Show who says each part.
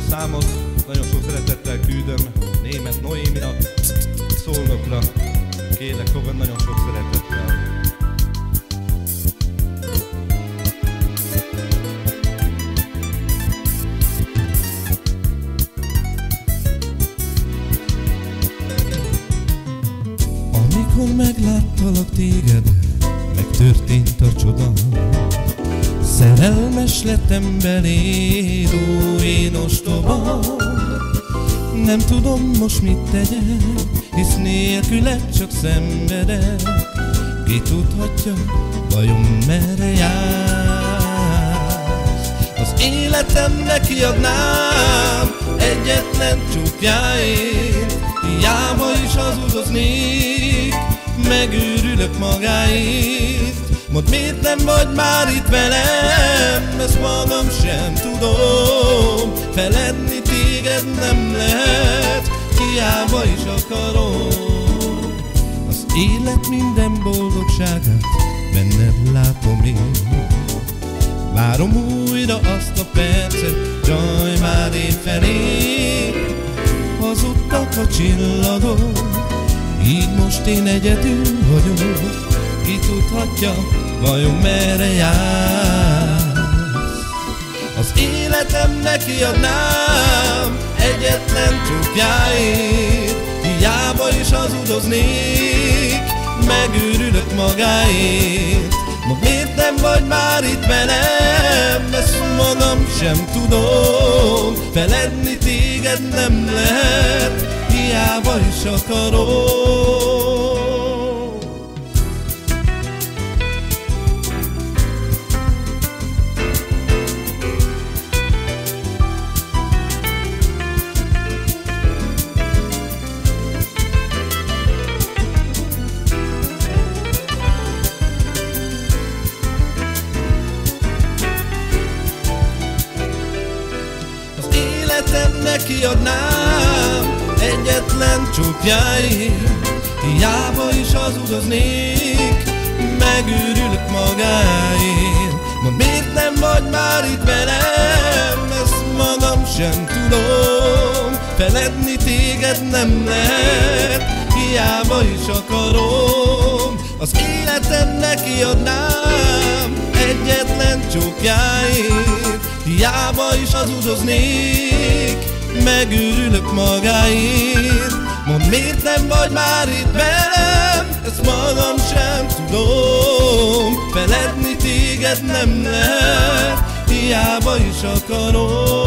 Speaker 1: számot nagyon sok szeretettel küldöm Németh Noéminak, Szolnokra. Kérlek, fogad nagyon sok szeretettel.
Speaker 2: Amikor megláttalak téged, megtörtént a csoda. Szerelmes lettem beléd, ó, én ostoba. Nem tudom most mit tegyek, hisz nélküled csak szenvedek. Ki tudhatja, vajon merre jársz? Az életemnek kiadnám egyetlen csukjáért, hiába is hazudoznék, megőrülök magáért. Mondd, miért nem vagy már itt velem, ezt magam sem tudom. Feledni téged nem lehet, hiába is akarom. Az élet minden boldogságát benned látom én. Várom újra azt a percet, jaj, már én felé. Hazudtak a csillagok, így most én egyedül vagyok. Ki tudhatja, vajon merre jársz? Az életemnek kiadnám egyetlen csukjáért, hiába is hazudoznék, megőrülök magáért. Mondd, miért nem vagy már itt velem, ezt magam sem tudom. Feledni téged nem lehet, hiába is akarom. Életemnek kiadnám egyetlen csukjáért, hiába is hazudoznék, megőrülök magáért. Mondd, miért nem vagy már itt velem, ezt magam sem tudom. Feledni téged nem lehet, hiába is akarom. Az életemnek kiadnám egyetlen csukjáért, hiába is hazudoznék, megőrülök magáért. Mondd, miért nem vagy már itt velem, ezt magam sem tudom. Feledni téged nem lehet, hiába is akarom.